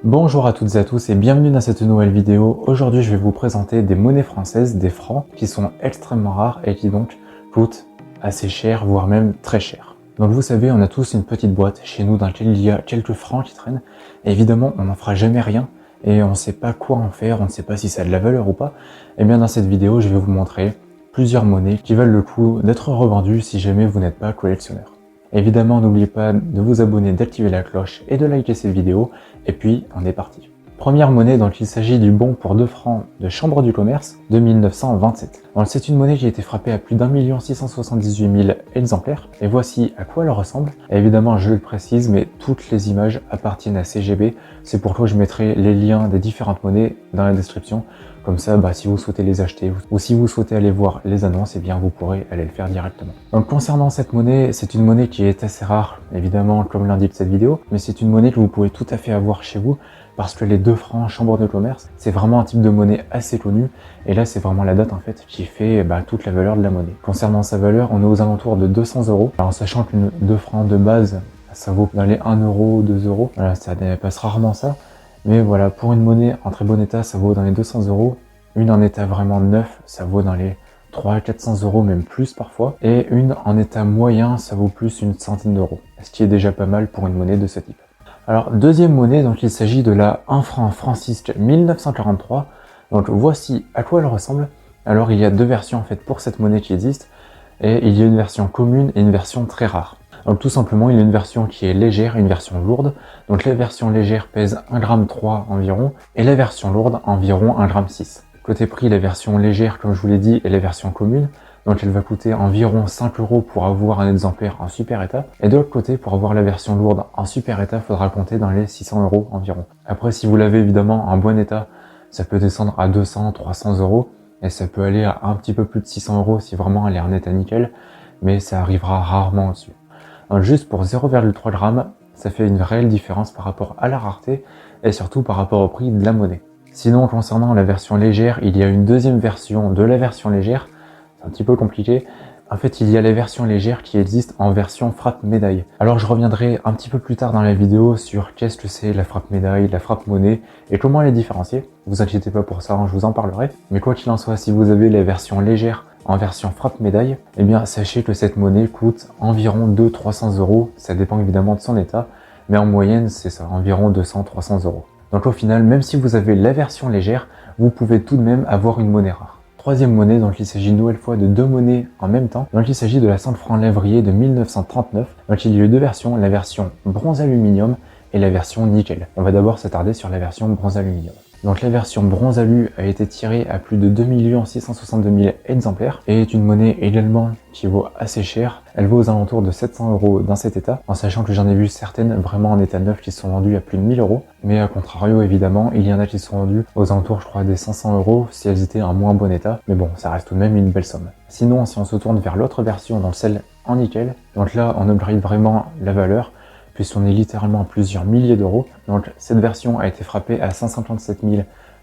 Bonjour à toutes et à tous et bienvenue dans cette nouvelle vidéo. Aujourd'hui je vais vous présenter des monnaies françaises, des francs, qui sont extrêmement rares et qui donc coûtent assez cher, voire même très cher. Donc vous savez, on a tous une petite boîte chez nous dans laquelle il y a quelques francs qui traînent. Et évidemment, on n'en fera jamais rien et on ne sait pas quoi en faire, on ne sait pas si ça a de la valeur ou pas. Et bien dans cette vidéo, je vais vous montrer plusieurs monnaies qui valent le coup d'être revendues si jamais vous n'êtes pas collectionneur. Évidemment, n'oubliez pas de vous abonner, d'activer la cloche et de liker cette vidéo. Et puis, on est parti. Première monnaie, donc il s'agit du bon pour 2 francs de Chambre du Commerce de 1927. Donc c'est une monnaie qui a été frappée à plus d'1 678 000 exemplaires. Et voici à quoi elle ressemble. Et évidemment, je le précise, mais toutes les images appartiennent à CGB. C'est pourquoi je mettrai les liens des différentes monnaies dans la description. Comme ça, si vous souhaitez les acheter ou si vous souhaitez aller voir les annonces, eh bien vous pourrez aller le faire directement. Donc concernant cette monnaie, c'est une monnaie qui est assez rare, évidemment, comme l'indique cette vidéo, mais c'est une monnaie que vous pouvez tout à fait avoir chez vous parce que les 2 francs Chambre de Commerce, c'est vraiment un type de monnaie assez connu et là c'est vraiment la date en fait qui fait toute la valeur de la monnaie. Concernant sa valeur, on est aux alentours de 200 €, en sachant qu'une 2 francs de base, ça vaut dans les 1 €, 2 €, voilà, ça dépasse rarement ça. Mais voilà, pour une monnaie en très bon état, ça vaut dans les 200 €. Une en état vraiment neuf, ça vaut dans les 300-400 €, même plus parfois. Et une en état moyen, ça vaut plus une centaine d'euros. Ce qui est déjà pas mal pour une monnaie de ce type. Alors, deuxième monnaie, donc il s'agit de la 1 franc francisque 1943. Donc voici à quoi elle ressemble. Alors il y a 2 versions en fait pour cette monnaie qui existe. Et il y a une version commune et une version très rare. Donc tout simplement, il y a une version qui est légère et une version lourde. Donc la version légère pèse 1,3 g environ et la version lourde environ 1,6 g. Côté prix, la version légère, comme je vous l'ai dit, est la version commune. Donc elle va coûter environ 5 € pour avoir un exemplaire en super état. Et de l'autre côté, pour avoir la version lourde en super état, il faudra compter dans les 600 € environ. Après, si vous l'avez évidemment en bon état, ça peut descendre à 200-300 €. Et ça peut aller à un petit peu plus de 600 € si vraiment elle est en état nickel. Mais ça arrivera rarement au-dessus. Donc juste pour 0,3 g, ça fait une réelle différence par rapport à la rareté et surtout par rapport au prix de la monnaie. Sinon, concernant la version légère, il y a une deuxième version de la version légère. C'est un petit peu compliqué. En fait, il y a la version légère qui existe en version frappe médaille. Alors, je reviendrai un petit peu plus tard dans la vidéo sur qu'est-ce que c'est la frappe médaille, la frappe monnaie et comment les différencier. Vous inquiétez pas pour ça, je vous en parlerai. Mais quoi qu'il en soit, si vous avez la version légère en version frappe médaille, eh bien, sachez que cette monnaie coûte environ 200-300 €. Ça dépend évidemment de son état, mais en moyenne, c'est ça, environ 200-300 €. Donc au final, même si vous avez la version légère, vous pouvez tout de même avoir une monnaie rare. Troisième monnaie, donc il s'agit une nouvelle fois de 2 monnaies en même temps. Donc il s'agit de la 5 francs lévrier de 1939. Donc il y a eu 2 versions, la version bronze aluminium et la version nickel. On va d'abord s'attarder sur la version bronze aluminium. Donc la version bronze alu a été tirée à plus de 2 662 000 exemplaires et est une monnaie également qui vaut assez cher. Elle vaut aux alentours de 700 € dans cet état, en sachant que j'en ai vu certaines vraiment en état neuf qui sont vendues à plus de 1000 €. Mais à contrario, évidemment, il y en a qui sont vendues aux alentours, je crois, des 500 € si elles étaient en moins bon état. Mais bon, ça reste tout de même une belle somme. Sinon, si on se tourne vers l'autre version, donc celle en nickel, donc là, on upgrade vraiment la valeur, puisqu'on est littéralement à plusieurs milliers d'euros. Donc cette version a été frappée à 157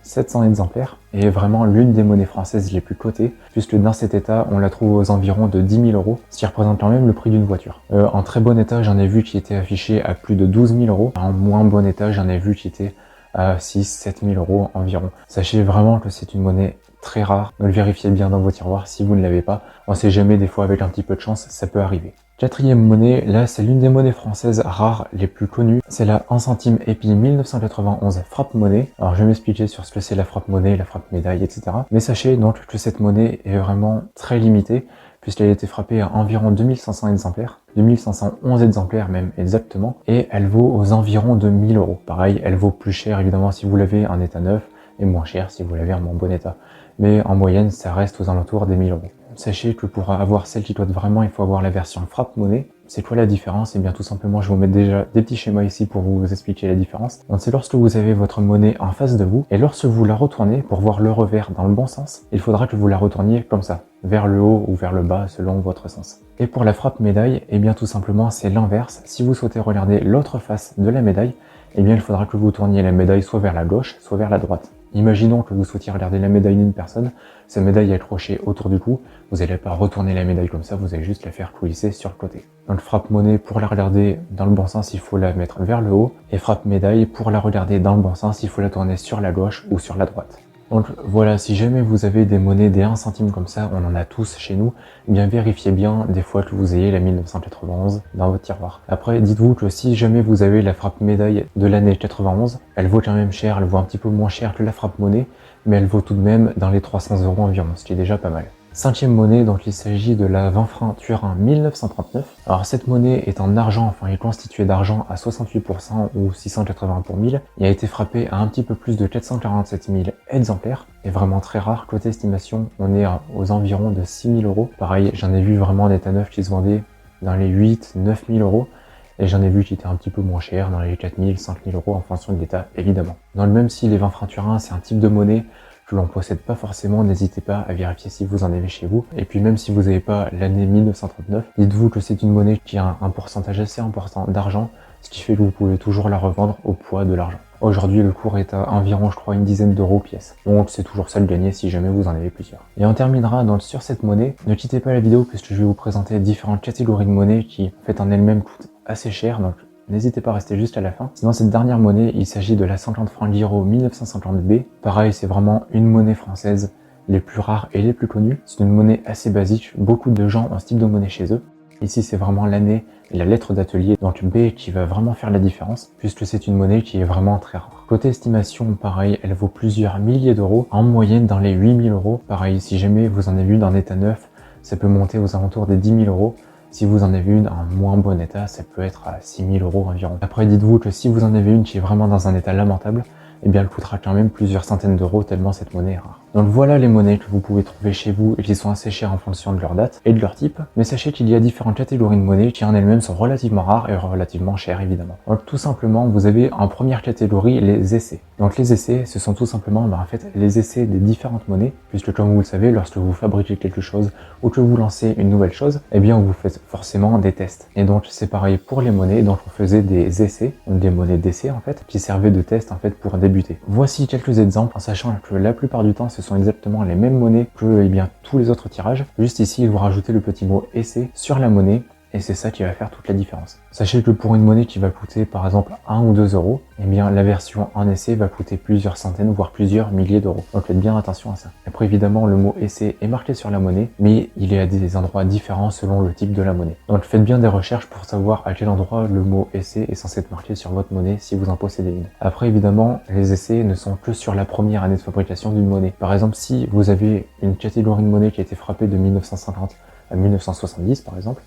700 exemplaires et est vraiment l'une des monnaies françaises les plus cotées, puisque dans cet état, on la trouve aux environs de 10 000 €, ce qui représente quand même le prix d'une voiture. En très bon état, j'en ai vu qui était affiché à plus de 12 000 €. En moins bon état, j'en ai vu qui était à 6-7 000 € environ. Sachez vraiment que c'est une monnaie très rare, donc vérifiez bien dans vos tiroirs si vous ne l'avez pas. On sait jamais, des fois avec un petit peu de chance, ça peut arriver. Quatrième monnaie, là c'est l'une des monnaies françaises rares les plus connues, c'est la 1 centime épi 1991 frappe monnaie. Alors je vais m'expliquer sur ce que c'est la frappe monnaie, la frappe médaille, etc. Mais sachez donc que cette monnaie est vraiment très limitée, puisqu'elle a été frappée à environ 2500 exemplaires, 2511 exemplaires même exactement, et elle vaut aux environs de 1000 €. Pareil, elle vaut plus cher évidemment si vous l'avez en état neuf, et moins cher si vous l'avez en bon état. Mais en moyenne, ça reste aux alentours des 1000 €. Sachez que pour avoir celle qui coûte vraiment, il faut avoir la version frappe monnaie. C'est quoi la différence? Eh bien tout simplement, je vais vous mettre déjà des petits schémas ici pour vous expliquer la différence. Donc c'est lorsque vous avez votre monnaie en face de vous, et lorsque vous la retournez, pour voir le revers dans le bon sens, il faudra que vous la retourniez comme ça, vers le haut ou vers le bas selon votre sens. Et pour la frappe médaille, eh bien tout simplement c'est l'inverse. Si vous souhaitez regarder l'autre face de la médaille, eh bien il faudra que vous tourniez la médaille soit vers la gauche, soit vers la droite. imaginons que vous souhaitiez regarder la médaille d'une personne, sa médaille est accrochée autour du cou, vous n'allez pas retourner la médaille comme ça, vous allez juste la faire coulisser sur le côté. Donc frappe monnaie, pour la regarder dans le bon sens, il faut la mettre vers le haut, et frappe médaille, pour la regarder dans le bon sens, il faut la tourner sur la gauche ou sur la droite. Donc voilà, si jamais vous avez des monnaies des 1 centime comme ça, on en a tous chez nous, eh bien vérifiez bien des fois que vous ayez la 1991 dans votre tiroir. Après, dites-vous que si jamais vous avez la frappe médaille de l'année 91, elle vaut quand même cher, elle vaut un petit peu moins cher que la frappe monnaie, mais elle vaut tout de même dans les 300 € environ, ce qui est déjà pas mal. Cinquième monnaie, donc il s'agit de la 20 francs Turin 1939. Alors cette monnaie est en argent, enfin est constituée d'argent à 68% ou 680 pour 1000. Il a été frappé à un petit peu plus de 447 000 exemplaires, et vraiment très rare. Côté estimation, on est aux environs de 6 000 €. Pareil, j'en ai vu vraiment en état neuf qui se vendait dans les 8-9 000 €. Et j'en ai vu qui étaient un petit peu moins chers, dans les 4 000, 5 000 € en fonction de l'état, évidemment. Dans le même style, les 20 francs Turin, c'est un type de monnaie que l'on possède pas forcément, n'hésitez pas à vérifier si vous en avez chez vous. Et puis même si vous n'avez pas l'année 1939, dites-vous que c'est une monnaie qui a un pourcentage assez important d'argent, ce qui fait que vous pouvez toujours la revendre au poids de l'argent. Aujourd'hui, le cours est à environ, je crois, une dizaine d'euros pièce. Donc c'est toujours ça de gagner si jamais vous en avez plusieurs. Et on terminera donc sur cette monnaie. Ne quittez pas la vidéo puisque je vais vous présenter différentes catégories de monnaies qui, en fait, en elles-mêmes coûtent assez cher. Donc n'hésitez pas à rester juste à la fin. Sinon, cette dernière monnaie, il s'agit de la 50 francs Liro 1950B. Pareil, c'est vraiment une monnaie française, les plus rares et les plus connues. C'est une monnaie assez basique. Beaucoup de gens ont ce type de monnaie chez eux. Ici, c'est vraiment l'année et la lettre d'atelier, donc B, qui va vraiment faire la différence, puisque c'est une monnaie qui est vraiment très rare. Côté estimation, pareil, elle vaut plusieurs milliers d'euros, en moyenne dans les 8 000 €. Pareil, si jamais vous en avez une en état neuf, ça peut monter aux alentours des 10 000 €. Si vous en avez une en moins bon état, ça peut être à 6 000 € environ. Après, dites-vous que si vous en avez une qui est vraiment dans un état lamentable, eh bien elle coûtera quand même plusieurs centaines d'euros tellement cette monnaie est rare. Donc voilà les monnaies que vous pouvez trouver chez vous et qui sont assez chères en fonction de leur date et de leur type, mais sachez qu'il y a différentes catégories de monnaies qui en elles-mêmes sont relativement rares et relativement chères évidemment. Donc tout simplement, vous avez en première catégorie les essais. Donc les essais, ce sont tout simplement en fait les essais des différentes monnaies, puisque comme vous le savez, lorsque vous fabriquez quelque chose ou que vous lancez une nouvelle chose, eh bien vous faites forcément des tests. Et donc c'est pareil pour les monnaies, donc on faisait des essais, donc des monnaies d'essai en fait, qui servaient de test en fait pour débuter. Voici quelques exemples en sachant que la plupart du temps ce sont exactement les mêmes monnaies que tous les autres tirages. Juste ici, il vous rajoutez le petit mot essai sur la monnaie et c'est ça qui va faire toute la différence. Sachez que pour une monnaie qui va coûter par exemple 1 ou 2 €, eh bien la version en essai va coûter plusieurs centaines voire plusieurs milliers d'euros. Donc faites bien attention à ça. Après évidemment le mot essai est marqué sur la monnaie, mais il est à des endroits différents selon le type de la monnaie. Donc faites bien des recherches pour savoir à quel endroit le mot essai est censé être marqué sur votre monnaie si vous en possédez une. Après évidemment, les essais ne sont que sur la première année de fabrication d'une monnaie. Par exemple, si vous avez une catégorie de monnaie qui a été frappée de 1950 à 1970 par exemple,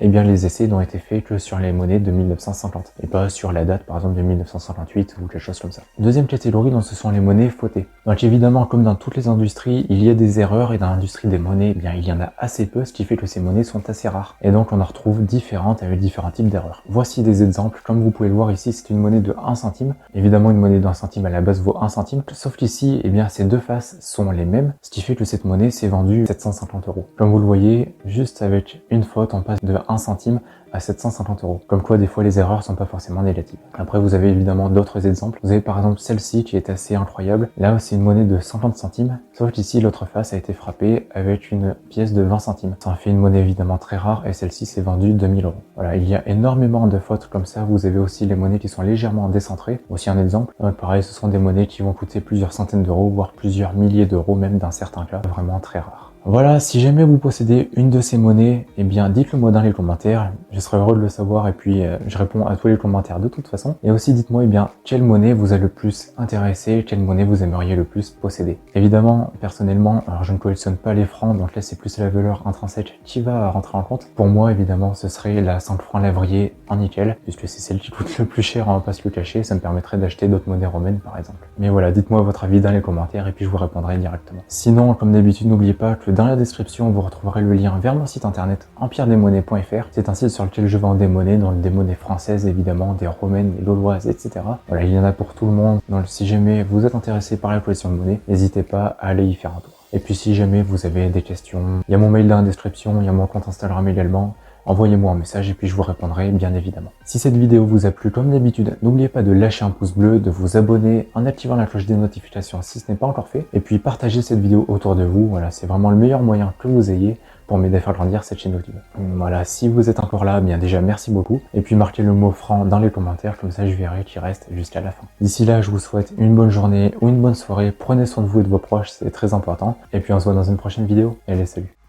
eh bien les essais n'ont été faits que sur les monnaies de 1950 et pas sur la date par exemple de 1958 ou quelque chose comme ça. Deuxième catégorie, donc ce sont les monnaies fautées. Donc évidemment, comme dans toutes les industries, il y a des erreurs et dans l'industrie des monnaies, eh bien il y en a assez peu, ce qui fait que ces monnaies sont assez rares. Et donc on en retrouve différentes avec différents types d'erreurs. Voici des exemples. Comme vous pouvez le voir ici, c'est une monnaie de 1 centime. Évidemment, une monnaie d'1 centime à la base vaut 1 centime, sauf qu'ici, eh bien ces deux faces sont les mêmes, ce qui fait que cette monnaie s'est vendue 750 €. Comme vous le voyez, juste avec une faute, on passe de 1 centime à 750 €. Comme quoi, des fois, les erreurs sont pas forcément négatives. Après, vous avez évidemment d'autres exemples. Vous avez par exemple celle-ci qui est assez incroyable. Là, c'est une monnaie de 50 centimes. Sauf qu'ici, l'autre face a été frappée avec une pièce de 20 centimes. Ça en fait une monnaie évidemment très rare et celle-ci s'est vendue 2 000 €. Voilà, il y a énormément de fautes comme ça. Vous avez aussi les monnaies qui sont légèrement décentrées. Aussi un exemple. Donc, pareil, ce sont des monnaies qui vont coûter plusieurs centaines d'euros, voire plusieurs milliers d'euros, même dans certains cas. Vraiment très rares. Voilà, si jamais vous possédez une de ces monnaies, eh bien dites-le moi dans les commentaires, je serais heureux de le savoir et puis je réponds à tous les commentaires de toute façon. Et aussi dites-moi quelle monnaie vous a le plus intéressé, quelle monnaie vous aimeriez le plus posséder. Évidemment, personnellement, alors je ne collectionne pas les francs, donc là c'est plus la valeur intrinsèque qui va rentrer en compte. Pour moi évidemment ce serait la 5 francs Lavrier en nickel, puisque c'est celle qui coûte le plus cher, on va pas se le cacher, ça me permettrait d'acheter d'autres monnaies romaines par exemple. Mais voilà, dites-moi votre avis dans les commentaires et puis je vous répondrai directement. Sinon, comme d'habitude, n'oubliez pas que dans la description, vous retrouverez le lien vers mon site internet empire-des-monnaies.fr. C'est un site sur lequel je vends des monnaies, donc des monnaies françaises évidemment, des romaines, des gauloises, etc. Voilà, il y en a pour tout le monde. Donc si jamais vous êtes intéressé par la collection de monnaies, n'hésitez pas à aller y faire un tour. Et puis si jamais vous avez des questions, il y a mon mail dans la description, il y a mon compte Instagram également. envoyez-moi un message et puis je vous répondrai bien évidemment. Si cette vidéo vous a plu comme d'habitude, n'oubliez pas de lâcher un pouce bleu, de vous abonner en activant la cloche des notifications si ce n'est pas encore fait, et puis partagez cette vidéo autour de vous. Voilà, c'est vraiment le meilleur moyen que vous ayez pour m'aider à faire grandir cette chaîne YouTube. Voilà, si vous êtes encore là, bien déjà merci beaucoup, et puis marquez le mot franc dans les commentaires, comme ça je verrai qui reste jusqu'à la fin. D'ici là, je vous souhaite une bonne journée ou une bonne soirée, prenez soin de vous et de vos proches, c'est très important, et puis on se voit dans une prochaine vidéo. Allez, salut!